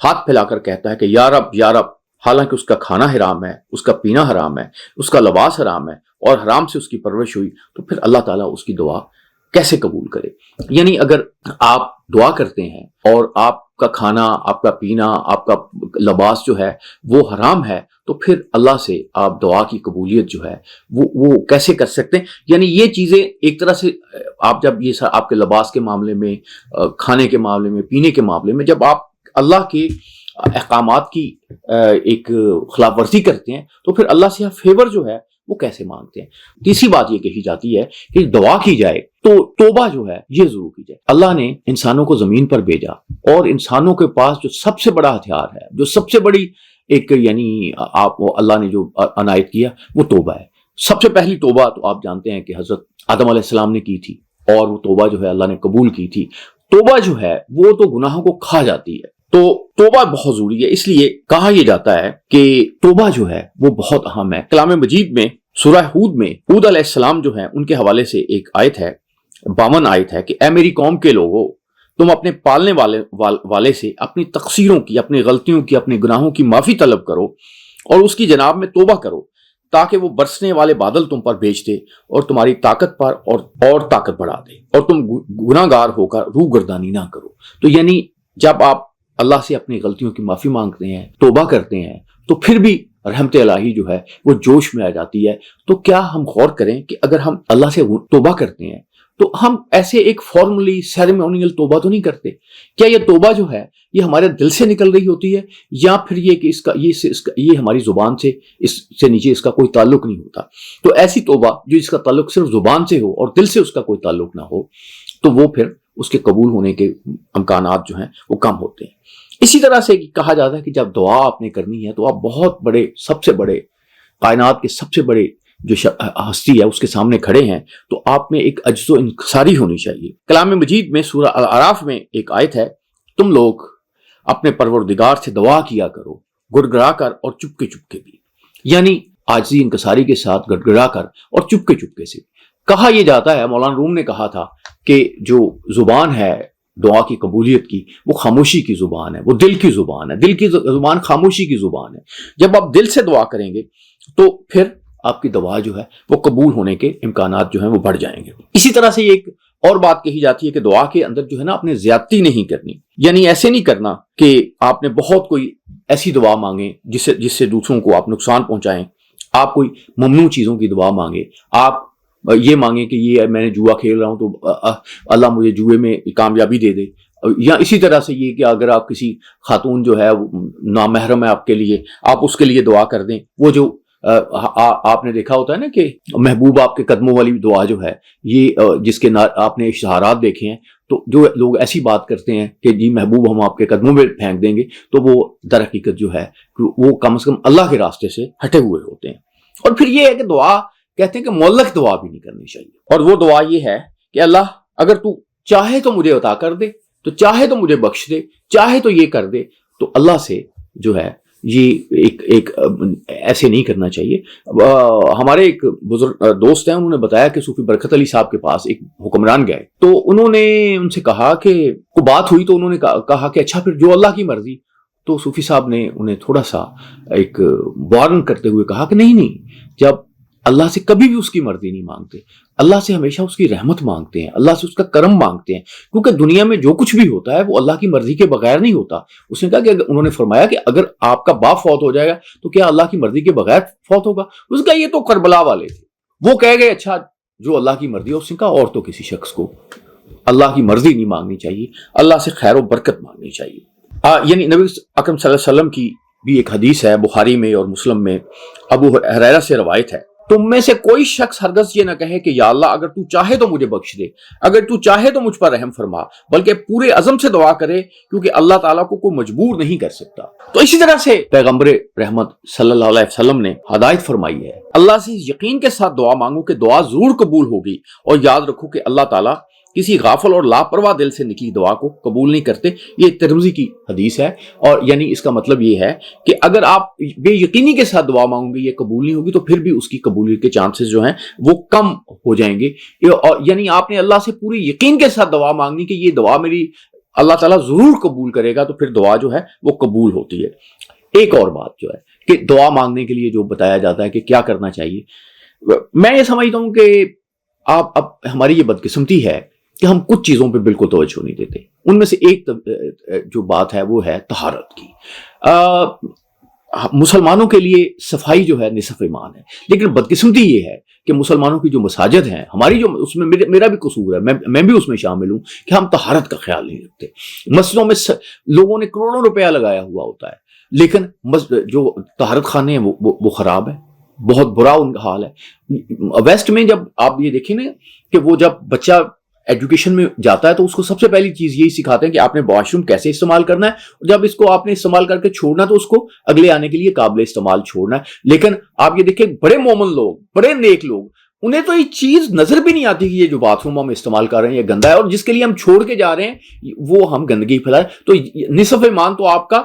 ہاتھ پھیلا کر کہتا ہے کہ یا رب یا رب، حالانکہ اس کا کھانا حرام ہے، اس کا پینا حرام ہے، اس کا لباس حرام ہے اور حرام سے اس کی پرورش ہوئی، تو پھر اللہ تعالیٰ اس کی دعا کیسے قبول کرے؟ یعنی اگر آپ دعا کرتے ہیں اور آپ کا کھانا، آپ کا پینا، آپ کا لباس جو ہے وہ حرام ہے، تو پھر اللہ سے آپ دعا کی قبولیت جو ہے وہ کیسے کر سکتے ہیں؟ یعنی یہ چیزیں ایک طرح سے آپ جب یہ آپ کے لباس کے معاملے میں، کھانے کے معاملے میں، پینے کے معاملے میں، جب آپ اللہ کے احکامات کی ایک خلاف ورزی کرتے ہیں تو پھر اللہ سے فیور جو ہے وہ کیسے مانگتے ہیں؟ تیسری بات یہ کہی جاتی ہے کہ دعا کی جائے تو توبہ جو ہے یہ ضرور کی جائے۔ اللہ نے انسانوں کو زمین پر بھیجا اور انسانوں کے پاس جو سب سے بڑا ہتھیار ہے، جو سب سے بڑی ایک یعنی اللہ نے جو عنایت کیا وہ توبہ ہے۔ سب سے پہلی توبہ تو آپ جانتے ہیں کہ حضرت آدم علیہ السلام نے کی تھی، اور وہ توبہ جو ہے اللہ نے قبول کی تھی۔ توبہ جو ہے وہ تو گناہوں کو کھا جاتی ہے، تو توبہ بہت ضروری ہے۔ اس لیے کہا یہ جاتا ہے کہ توبہ جو ہے وہ بہت اہم ہے۔ کلام مجید میں سورہ ہود میں ہود علیہ السلام جو ہیں ان کے حوالے سے ایک آیت ہے، 52 آیت ہے کہ اے میری قوم کے لوگوں، تم اپنے پالنے والے سے اپنی تقصیروں کی، اپنی غلطیوں کی، اپنے گناہوں کی معافی طلب کرو اور اس کی جناب میں توبہ کرو، تاکہ وہ برسنے والے بادل تم پر بھیج دے اور تمہاری طاقت پر اور طاقت بڑھا دے اور تم گناہ گار ہو کر روح گردانی نہ کرو۔ تو یعنی جب آپ اللہ سے اپنی غلطیوں کی معافی مانگتے ہیں، توبہ کرتے ہیں، تو پھر بھی رحمت الہی جو ہے وہ جوش میں آ جاتی ہے۔ تو کیا ہم غور کریں کہ اگر ہم اللہ سے توبہ کرتے ہیں تو ہم ایسے ایک فارملی سیریمونیل توبہ تو نہیں کرتے؟ کیا یہ توبہ جو ہے یہ ہمارے دل سے نکل رہی ہوتی ہے، یا پھر یہ کہ یہ ہماری زبان سے، اس سے نیچے اس کا کوئی تعلق نہیں ہوتا؟ تو ایسی توبہ جو اس کا تعلق صرف زبان سے ہو اور دل سے اس کا کوئی تعلق نہ ہو، تو وہ پھر اس کے قبول ہونے کے امکانات جو ہیں وہ کم ہوتے ہیں۔ اسی طرح سے کہا جاتا ہے کہ جب دعا آپ نے کرنی ہے تو آپ بہت بڑے، سب سے بڑے، کائنات کے سب سے بڑے جو ہستی ہے اس کے سامنے کھڑے ہیں، تو آپ میں ایک عجز و انکساری ہونی چاہیے۔ کلام مجید میں سورہ الاعراف میں ایک آیت ہے، تم لوگ اپنے پروردگار سے دعا کیا کرو گڑ گڑا کر اور چپکے چپکے بھی، یعنی عاجزی انکساری کے ساتھ گڑ گڑا کر اور چپکے چپکے سے۔ کہا یہ جاتا ہے، مولانا روم نے کہا تھا کہ جو زبان ہے دعا کی قبولیت کی، وہ خاموشی کی زبان ہے، وہ دل کی زبان ہے، دل کی زبان خاموشی کی زبان ہے۔ جب آپ دل سے دعا کریں گے تو پھر آپ کی دعا جو ہے وہ قبول ہونے کے امکانات جو ہیں وہ بڑھ جائیں گے۔ اسی طرح سے ایک اور بات کہی جاتی ہے کہ دعا کے اندر جو ہے نا آپ نے زیادتی نہیں کرنی، یعنی ایسے نہیں کرنا کہ آپ نے بہت کوئی ایسی دعا مانگیں جس سے دوسروں کو آپ نقصان پہنچائیں، آپ کوئی ممنوع چیزوں کی دعا مانگیں، آپ یہ مانگیں کہ یہ میں نے جوا کھیل رہا ہوں تو اللہ مجھے جوئے میں کامیابی دے دے، یا اسی طرح سے یہ کہ اگر آپ کسی خاتون جو ہے نامحرم ہے آپ کے لیے، آپ اس کے لیے دعا کر دیں۔ وہ جو آپ نے دیکھا ہوتا ہے نا کہ محبوب آپ کے قدموں والی دعا جو ہے، یہ جس کے آپ نے اشتہارات دیکھے ہیں، تو جو لوگ ایسی بات کرتے ہیں کہ جی محبوب ہم آپ کے قدموں میں پھینک دیں گے، تو وہ در حقیقت جو ہے وہ کم از کم اللہ کے راستے سے ہٹے ہوئے ہوتے ہیں۔ اور پھر یہ ہے کہ دعا کہتے ہیں کہ معلق دعا بھی نہیں کرنی چاہیے، اور وہ دعا یہ ہے کہ اللہ اگر تو چاہے تو مجھے عطا کر دے، تو چاہے تو مجھے بخش دے، چاہے تو یہ کر دے۔ تو اللہ سے جو ہے یہ ایک ایسے نہیں کرنا چاہیے۔ ہمارے ایک بزرگ دوست ہیں، انہوں نے بتایا کہ صوفی برکت علی صاحب کے پاس ایک حکمران گئے، تو انہوں نے ان سے کہا کہ کوئی بات ہوئی، تو انہوں نے کہا کہ اچھا پھر جو اللہ کی مرضی۔ تو صوفی صاحب نے انہیں تھوڑا سا ایک وارن کرتے ہوئے کہا کہ نہیں، جب اللہ سے کبھی بھی اس کی مرضی نہیں مانگتے، اللہ سے ہمیشہ اس کی رحمت مانگتے ہیں، اللہ سے اس کا کرم مانگتے ہیں، کیونکہ دنیا میں جو کچھ بھی ہوتا ہے وہ اللہ کی مرضی کے بغیر نہیں ہوتا۔ اس نے کہا کہ انہوں نے فرمایا کہ اگر آپ کا باپ فوت ہو جائے گا تو کیا اللہ کی مرضی کے بغیر فوت ہوگا؟ اس کا یہ تو کربلا والے تھے، وہ کہہ گئے اچھا جو اللہ کی مرضی ہے۔ اس نے کہا اور تو کسی شخص کو اللہ کی مرضی نہیں مانگنی چاہیے، اللہ سے خیر و برکت مانگنی چاہیے۔ یعنی نبی اکرم صلی اللہ علیہ وسلم کی بھی ایک حدیث ہے، بخاری میں اور مسلم میں، ابو ہریرہ سے روایت ہے، تم میں سے کوئی شخص ہرگز یہ نہ کہے کہ یا اللہ اگر تو چاہے تو مجھے بخش دے، اگر تو چاہے تو مجھ پر رحم فرما، بلکہ پورے عزم سے دعا کرے، کیونکہ اللہ تعالیٰ کو کوئی مجبور نہیں کر سکتا۔ تو اسی طرح سے پیغمبر رحمت صلی اللہ علیہ وسلم نے ہدایت فرمائی ہے، اللہ سے یقین کے ساتھ دعا مانگو کہ دعا ضرور قبول ہوگی، اور یاد رکھو کہ اللہ تعالیٰ کسی غافل اور لاپرواہ دل سے نکلی دعا کو قبول نہیں کرتے۔ یہ ترمذی کی حدیث ہے، اور یعنی اس کا مطلب یہ ہے کہ اگر آپ بے یقینی کے ساتھ دعا مانگیں گے، یہ قبول نہیں ہوگی، تو پھر بھی اس کی قبولیت کے چانسز جو ہیں وہ کم ہو جائیں گے۔ یعنی آپ نے اللہ سے پوری یقین کے ساتھ دعا مانگنی کہ یہ دعا میری اللہ تعالیٰ ضرور قبول کرے گا، تو پھر دعا جو ہے وہ قبول ہوتی ہے۔ ایک اور بات جو ہے کہ دعا مانگنے کے لیے جو بتایا جاتا ہے کہ کیا کرنا چاہیے، میں یہ سمجھتا ہوں کہ اب ہماری یہ بدقسمتی ہے کہ ہم کچھ چیزوں پہ بالکل توجہ نہیں دیتے۔ ان میں سے ایک جو بات ہے وہ ہے طہارت کی۔ مسلمانوں کے لیے صفائی جو ہے نصف ایمان ہے، لیکن بدقسمتی یہ ہے کہ مسلمانوں کی جو مساجد ہیں، ہماری جو اس میں میرا بھی قصور ہے، میں بھی اس میں شامل ہوں کہ ہم طہارت کا خیال نہیں رکھتے۔ مسجدوں میں لوگوں نے کروڑوں روپیہ لگایا ہوا ہوتا ہے، لیکن جو طہارت خانے ہیں وہ خراب ہے، بہت برا ان کا حال ہے۔ ویسٹ میں جب آپ یہ دیکھیں نا کہ وہ جب بچہ ایجوکیشن میں جاتا ہے تو اس کو سب سے پہلی چیز یہی سکھاتے ہیں کہ آپ نے واش روم کیسے استعمال کرنا ہے، اور جب اس کو آپ نے استعمال کر کے چھوڑنا تو اس کو اگلے آنے کے لیے قابل استعمال چھوڑنا ہے۔ لیکن آپ یہ دیکھیں بڑے مومن لوگ، بڑے نیک لوگ، انہیں تو یہ چیز نظر بھی نہیں آتی کہ یہ جو باتھ روم ہم استعمال کر رہے ہیں یہ گندا ہے، اور جس کے لیے ہم چھوڑ کے جا رہے ہیں وہ ہم گندگی پھیلائے۔ تو نصف ایمان تو آپ کا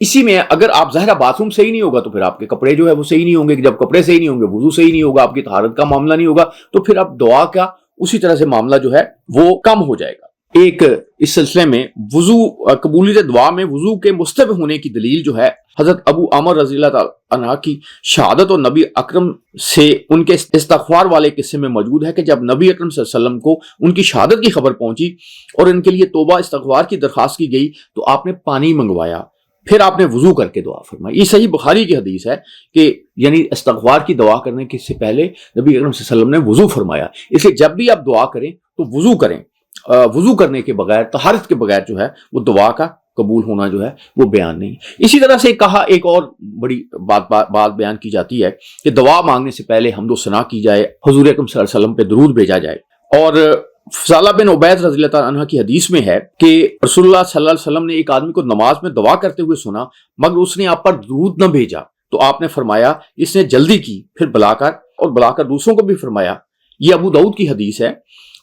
اسی میں ہے۔ اگر آپ ظاہرہ باتھ روم صحیح نہیں ہوگا تو پھر آپ کے کپڑے جو ہے وہ صحیح نہیں ہوں گے، جب کپڑے صحیح نہیں ہوں گے وضو صحیح نہیں ہوگا، آپ کی طہارت کا معاملہ نہیں ہوگا، تو پھر اب دعا کا اسی طرح سے معاملہ جو ہے وہ کم ہو جائے گا۔ ایک اس سلسلے میں وضو، قبولیت دعا میں وضو کے مستحب ہونے کی دلیل جو ہے حضرت ابو عمر رضی اللہ تعالیٰ عنہ کی شہادت اور نبی اکرم سے ان کے استغفار والے قصے میں موجود ہے کہ جب نبی اکرم صلی اللہ علیہ وسلم کو ان کی شہادت کی خبر پہنچی اور ان کے لیے توبہ استغفار کی درخواست کی گئی تو آپ نے پانی منگوایا، پھر آپ نے وضو کر کے دعا فرمائی۔ یہ صحیح بخاری کی حدیث ہے کہ یعنی استغفار کی دعا کرنے کے سے پہلے نبی اکرم صلی اللہ علیہ وسلم نے وضو فرمایا۔ اس لیے جب بھی آپ دعا کریں تو وضو کریں، وضو کرنے کے بغیر، طہارت کے بغیر جو ہے وہ دعا کا قبول ہونا جو ہے وہ بیان نہیں۔ اسی طرح سے کہا ایک اور بڑی بات بیان کی جاتی ہے کہ دعا مانگنے سے پہلے حمد و ثنا کی جائے، حضور اکرم صلی اللہ علیہ وسلم پہ درود بھیجا جائے۔ اور فضالہ بن عبید رضی اللہ تعالیٰ عنہ کی حدیث میں ہے کہ رسول اللہ صلی اللہ علیہ وسلم نے ایک آدمی کو نماز میں دعا کرتے ہوئے سنا مگر اس نے آپ پر درود نہ بھیجا، تو آپ نے فرمایا اس نے جلدی کی، پھر بلا کر دوسروں کو بھی فرمایا۔ یہ ابو داؤد کی حدیث ہے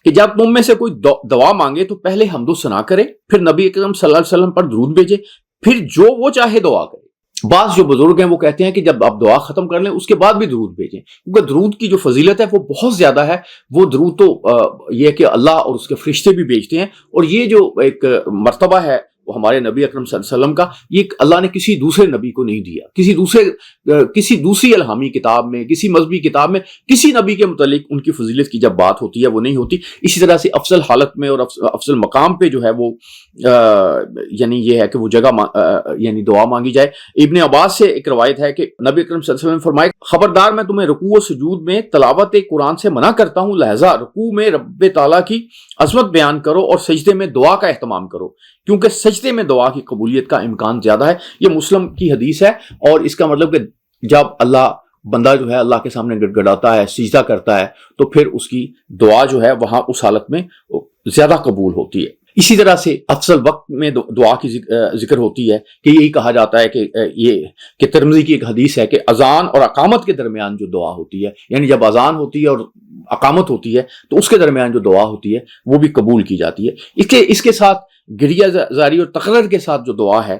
کہ جب تم میں سے کوئی دعا مانگے تو پہلے حمد و ثنا کرے، پھر نبی اکرم صلی اللہ علیہ وسلم پر درود بھیجے، پھر جو وہ چاہے دعا کرے۔ بعض جو بزرگ ہیں وہ کہتے ہیں کہ جب آپ دعا ختم کر لیں اس کے بعد بھی درود بھیجیں، کیونکہ درود کی جو فضیلت ہے وہ بہت زیادہ ہے۔ وہ درود تو یہ ہے کہ اللہ اور اس کے فرشتے بھی بھیجتے ہیں، اور یہ جو ایک مرتبہ ہے وہ ہمارے نبی اکرم صلی اللہ علیہ وسلم کا، یہ اللہ نے کسی دوسرے نبی کو نہیں دیا، کسی دوسری الہامی کتاب میں، کسی مذہبی کتاب میں کسی نبی کے متعلق ان کی فضیلت کی جب بات ہوتی ہے وہ نہیں ہوتی۔ اسی طرح سے افضل حالت میں اور افضل مقام پہ جو ہے وہ یعنی یہ ہے کہ وہ جگہ یعنی دعا مانگی جائے۔ ابن عباس سے ایک روایت ہے کہ نبی اکرم صلی اللہ علیہ وسلم نے فرمایا، خبردار میں تمہیں رکوع و سجود میں تلاوت قرآن سے منع کرتا ہوں، لہذا رکوع میں رب تعالیٰ کی عظمت بیان کرو اور سجدے میں دعا کا اہتمام کرو، کیونکہ سجدے میں دعا کی قبولیت کا امکان زیادہ ہے۔ یہ مسلم کی حدیث ہے، اور اس کا مطلب کہ جب بندہ جو ہے اللہ کے سامنے گڑ گڑاتا ہے، سجدہ کرتا ہے، تو پھر اس کی دعا جو ہے وہاں اس حالت میں زیادہ قبول ہوتی ہے۔ اسی طرح سے افضل وقت میں دعا کی ذکر ہوتی ہے کہ یہی کہا جاتا ہے کہ ترمذی کی ایک حدیث ہے کہ اذان اور اقامت کے درمیان جو دعا ہوتی ہے، یعنی جب اذان ہوتی ہے اور اقامت ہوتی ہے تو اس کے درمیان جو دعا ہوتی ہے وہ بھی قبول کی جاتی ہے۔ اس کے ساتھ گریہ زاری اور تقرر کے ساتھ جو دعا ہے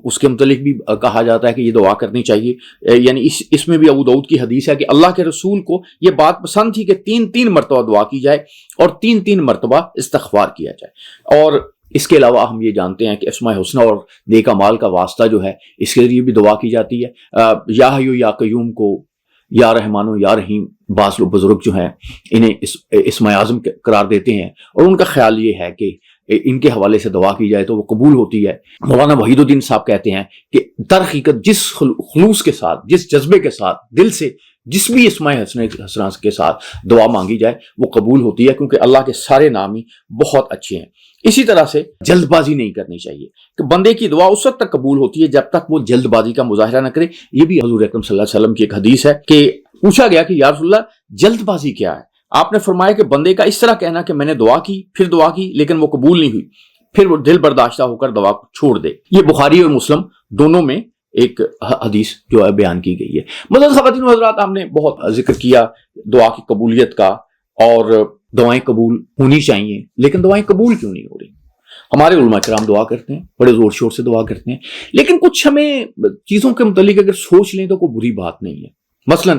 اس کے متعلق بھی کہا جاتا ہے کہ یہ دعا کرنی چاہیے۔ یعنی اس میں بھی ابو داؤد کی حدیث ہے کہ اللہ کے رسول کو یہ بات پسند تھی کہ 3 مرتبہ دعا کی جائے اور 3 مرتبہ استغفار کیا جائے۔ اور اس کے علاوہ ہم یہ جانتے ہیں کہ اسماء حسنہ اور نیک اعمال کا واسطہ جو ہے اس کے ذریعے بھی دعا کی جاتی ہے۔ یا حیو یا قیوم کو یا رحمان و یا رحیم بعض لوگ بزرگ جو ہیں انہیں اسم اعظم قرار دیتے ہیں، اور ان کا خیال یہ ہے کہ ان کے حوالے سے دعا کی جائے تو وہ قبول ہوتی ہے۔ مولانا وحید الدین صاحب کہتے ہیں کہ در حقیقت جس خلوص کے ساتھ، جس جذبے کے ساتھ، دل سے جس بھی اسماء حسنہ کے ساتھ دعا مانگی جائے وہ قبول ہوتی ہے، کیونکہ اللہ کے سارے نام ہی بہت اچھے ہیں۔ اسی طرح سے جلد بازی نہیں کرنی چاہیے کہ بندے کی دعا اس وقت تک قبول ہوتی ہے جب تک وہ جلد بازی کا مظاہرہ نہ کرے۔ یہ بھی حضور اکرم صلی اللہ علیہ وسلم کی ایک حدیث ہے کہ پوچھا گیا کہ یا رسول اللہ جلد بازی کیا ہے؟ آپ نے فرمایا کہ بندے کا اس طرح کہنا کہ میں نے دعا کی، پھر دعا کی لیکن وہ قبول نہیں ہوئی، پھر وہ دل برداشتہ ہو کر دعا چھوڑ دے۔ یہ بخاری اور مسلم دونوں میں ایک حدیث جو ہے بیان کی گئی ہے۔ مدد خواتین و حضرات، ہم نے بہت ذکر کیا دعا کی قبولیت کا، اور دعائیں قبول ہونی چاہیے، لیکن دعائیں قبول کیوں نہیں ہو رہی؟ ہمارے علماء کرام دعا کرتے ہیں، بڑے زور شور سے دعا کرتے ہیں، لیکن کچھ ہمیں چیزوں کے متعلق اگر سوچ لیں تو کوئی بری بات نہیں ہے۔ مثلا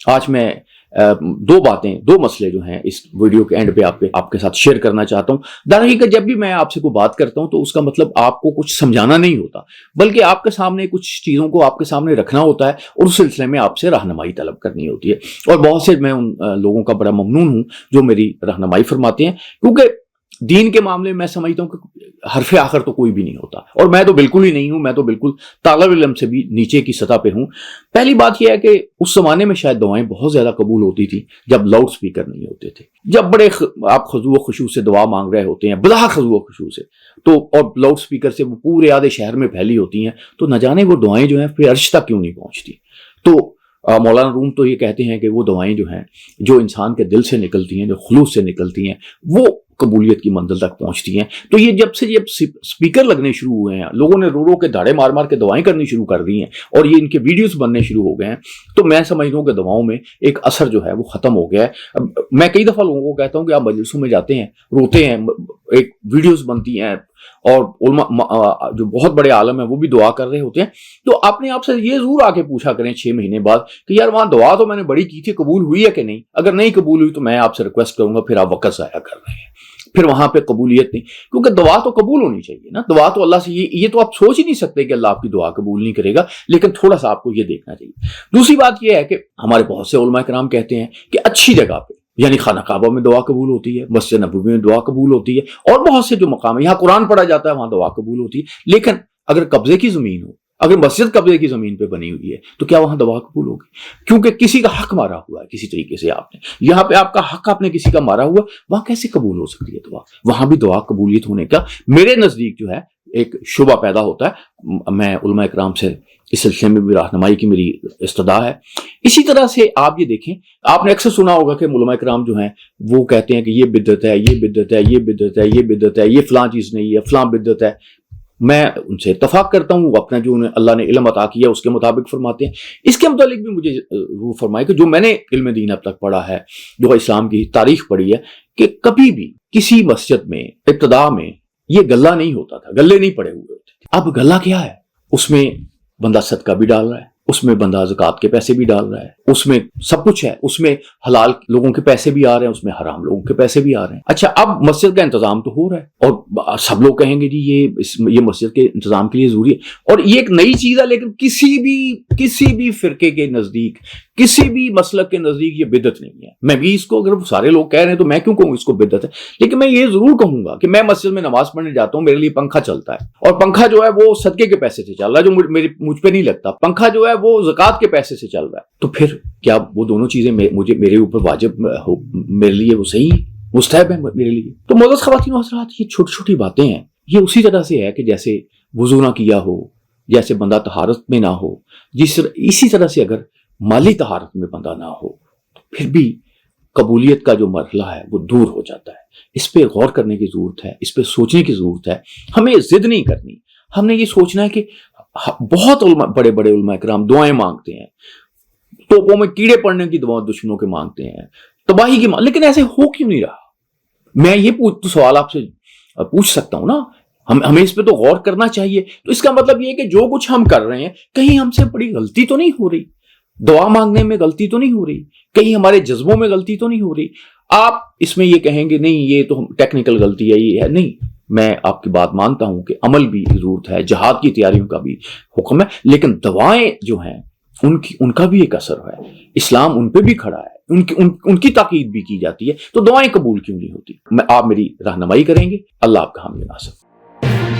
آج میں دو باتیں، دو مسئلے جو ہیں اس ویڈیو کے اینڈ پہ آپ کے ساتھ شیئر کرنا چاہتا ہوں۔ درحقیقت جب بھی میں آپ سے کوئی بات کرتا ہوں تو اس کا مطلب آپ کو کچھ سمجھانا نہیں ہوتا، بلکہ آپ کے سامنے کچھ چیزوں کو آپ کے سامنے رکھنا ہوتا ہے اور اس سلسلے میں آپ سے رہنمائی طلب کرنی ہوتی ہے۔ اور بہت سے میں ان لوگوں کا بڑا ممنون ہوں جو میری رہنمائی فرماتے ہیں، کیونکہ دین کے معاملے میں سمجھتا ہوں کہ حرف آخر تو کوئی بھی نہیں ہوتا، اور میں تو بالکل ہی نہیں ہوں، میں تو بالکل طالب علم سے بھی نیچے کی سطح پہ ہوں۔ پہلی بات یہ ہے کہ اس زمانے میں شاید دعائیں بہت زیادہ قبول ہوتی تھی جب لاؤڈ سپیکر نہیں ہوتے تھے، جب بڑے آپ خضوع و خشوع سے دعا مانگ رہے ہوتے ہیں، بلا خضوع و خشوع سے، تو اور لاؤڈ سپیکر سے وہ پورے آدھے شہر میں پھیلی ہوتی ہیں، تو نہ جانے وہ دعائیں جو ہیں پھر عرش تک کیوں نہیں پہنچتی۔ تو مولانا روم تو یہ کہتے ہیں کہ وہ دعائیں جو ہیں جو انسان کے دل سے نکلتی ہیں، جو خلوص سے نکلتی ہیں، وہ قبولیت کی منزل تک پہنچتی ہیں۔ تو یہ جب سپیکر لگنے شروع ہوئے ہیں، لوگوں نے رو رو کے دھاڑے مار مار کے دعائیں کرنی شروع کر دی ہیں اور یہ ان کے ویڈیوز بننے شروع ہو گئے ہیں، تو میں سمجھتا ہوں کہ دعاؤں میں ایک اثر جو ہے وہ ختم ہو گیا ہے۔ میں کئی دفعہ لوگوں کو کہتا ہوں کہ آپ مجلسوں میں جاتے ہیں، روتے ہیں، ایک ویڈیوز بنتی ہیں اور علماء جو بہت بڑے عالم ہیں وہ بھی دعا کر رہے ہوتے ہیں، تو اپنے آپ سے یہ ضرور آ کے پوچھا کریں 6 مہینے بعد کہ یار وہاں دعا تو میں نے بڑی کی تھی، قبول ہوئی ہے کہ نہیں؟ اگر نہیں قبول ہوئی تو میں آپ سے ریکویسٹ کروں گا پھر آپ وقت ضائع کر رہے ہیں، پھر وہاں پہ قبولیت نہیں، کیونکہ دعا تو قبول ہونی چاہیے نا۔ دعا تو اللہ سے یہ تو آپ سوچ ہی نہیں سکتے کہ اللہ آپ کی دعا قبول نہیں کرے گا، لیکن تھوڑا سا آپ کو یہ دیکھنا چاہیے۔ دوسری بات یہ ہے کہ ہمارے بہت سے علماء کرام کہتے ہیں کہ اچھی جگہ پہ، یعنی خانہ کعبہ میں دعا قبول ہوتی ہے، مسجد نبوی میں دعا قبول ہوتی ہے، اور بہت سے جو مقام ہے یہاں قرآن پڑھا جاتا ہے وہاں دعا قبول ہوتی ہے، لیکن اگر قبضے کی زمین ہو، اگر مسجد قبضے کی زمین پہ بنی ہوئی ہے تو کیا وہاں دعا قبول ہوگی؟ کیونکہ کسی کا حق مارا ہوا ہے، کسی طریقے سے آپ نے یہاں پہ آپ کا حق آپ نے کسی کا مارا ہوا، وہاں کیسے قبول ہو سکتی ہے دعا؟ وہاں بھی دعا قبولیت ہونے کا میرے نزدیک جو ہے ایک شبہ پیدا ہوتا ہے۔ میں علماء اکرام سے اس سلسلے میں بھی رہنمائی کی میری استدعا ہے۔ اسی طرح سے آپ یہ دیکھیں، آپ نے اکثر سنا ہوگا کہ علماء اکرام جو ہیں وہ کہتے ہیں کہ یہ بدعت ہے، یہ بدعت ہے، یہ بدعت ہے، یہ بدعت ہے، یہ فلاں چیز نہیں ہے، فلاں بدعت ہے۔ میں ان سے اتفاق کرتا ہوں، وہ اپنا جو انہیں اللہ نے علم عطا کیا اس کے مطابق فرماتے ہیں۔ اس کے متعلق بھی مجھے ضرور فرمائے کہ جو میں نے علم دین اب تک پڑھا ہے، جو اسلام کی تاریخ پڑھی ہے، کہ کبھی بھی کسی مسجد میں ابتدا میں یہ گلہ نہیں ہوتا تھا، گلے نہیں پڑے ہوئے ہوتے تھے۔ اب گلہ کیا ہے؟ اس میں بندہ صدقہ بھی ڈال رہا ہے، اس میں بندہ زکوٰۃ کے پیسے بھی ڈال رہا ہے، اس میں سب کچھ ہے، اس میں حلال لوگوں کے پیسے بھی آ رہے ہیں، اس میں حرام لوگوں کے پیسے بھی آ رہے ہیں۔ اچھا، اب مسجد کا انتظام تو ہو رہا ہے اور سب لوگ کہیں گے جی یہ مسجد کے انتظام کے لیے ضروری ہے، اور یہ ایک نئی چیز ہے، لیکن کسی بھی فرقے کے نزدیک، کسی بھی مسلک کے نزدیک یہ بدعت نہیں ہے۔ میں بھی اس کو، اگر سارے لوگ کہہ رہے ہیں تو میں کیوں کہوں اس کو بدعت ہے؟ لیکن میں یہ ضرور کہوں گا کہ میں مسجد میں نماز پڑھنے جاتا ہوں، میرے لیے پنکھا چلتا ہے، اور پنکھا جو ہے وہ صدقے کے پیسے سے چل رہا ہے، جو مجھ پہ نہیں لگتا، پنکھا جو ہے وہ زکوٰۃ کے پیسے سے چل رہا ہے، تو پھر کیا وہ دونوں چیزیں میرے اوپر واجب ہو، میرے لیے وہ صحیح مستحب ہے میرے لیے؟ تو معزز خواتین و حضرات، یہ چھوٹی چھوٹی باتیں ہیں، یہ اسی طرح سے ہے کہ جیسے وضو نہ کیا ہو، جیسے بندہ طہارت میں نہ ہو، اسی طرح سے اگر مالی طہارت میں بندہ نہ ہو تو پھر بھی قبولیت کا جو مرحلہ ہے وہ دور ہو جاتا ہے۔ اس پہ غور کرنے کی ضرورت ہے، اس پہ سوچنے کی ضرورت ہے۔ ہمیں ضد نہیں کرنی، ہم نے یہ سوچنا ہے کہ بہت بڑے بڑے علماء کرام دعائیں مانگتے ہیں، توپوں میں کیڑے پڑنے کی دعائیں دشمنوں کے مانگتے ہیں، تباہی کی لیکن ایسے ہو کیوں نہیں رہا؟ میں یہ تو سوال آپ سے پوچھ سکتا ہوں نا، ہمیں اس پہ تو غور کرنا چاہیے۔ تو اس کا مطلب یہ ہے کہ جو کچھ ہم کر رہے ہیں کہیں ہم سے بڑی غلطی تو نہیں ہو رہی، دعا مانگنے میں غلطی تو نہیں ہو رہی، کہیں ہمارے جذبوں میں غلطی تو نہیں ہو رہی۔ آپ اس میں یہ کہیں گے نہیں یہ تو ٹیکنیکل غلطی ہے، یہ ہے نہیں، میں آپ کی بات مانتا ہوں کہ عمل بھی ضرورت ہے، جہاد کی تیاریوں کا بھی حکم ہے، لیکن دعائیں جو ہیں ان کا بھی ایک اثر ہے، اسلام ان پہ بھی کھڑا ہے، ان کی تاکید بھی کی جاتی ہے، تو دعائیں قبول کیوں نہیں ہوتی؟ آپ میری رہنمائی کریں گے، اللہ آپ کا حامی ناصر۔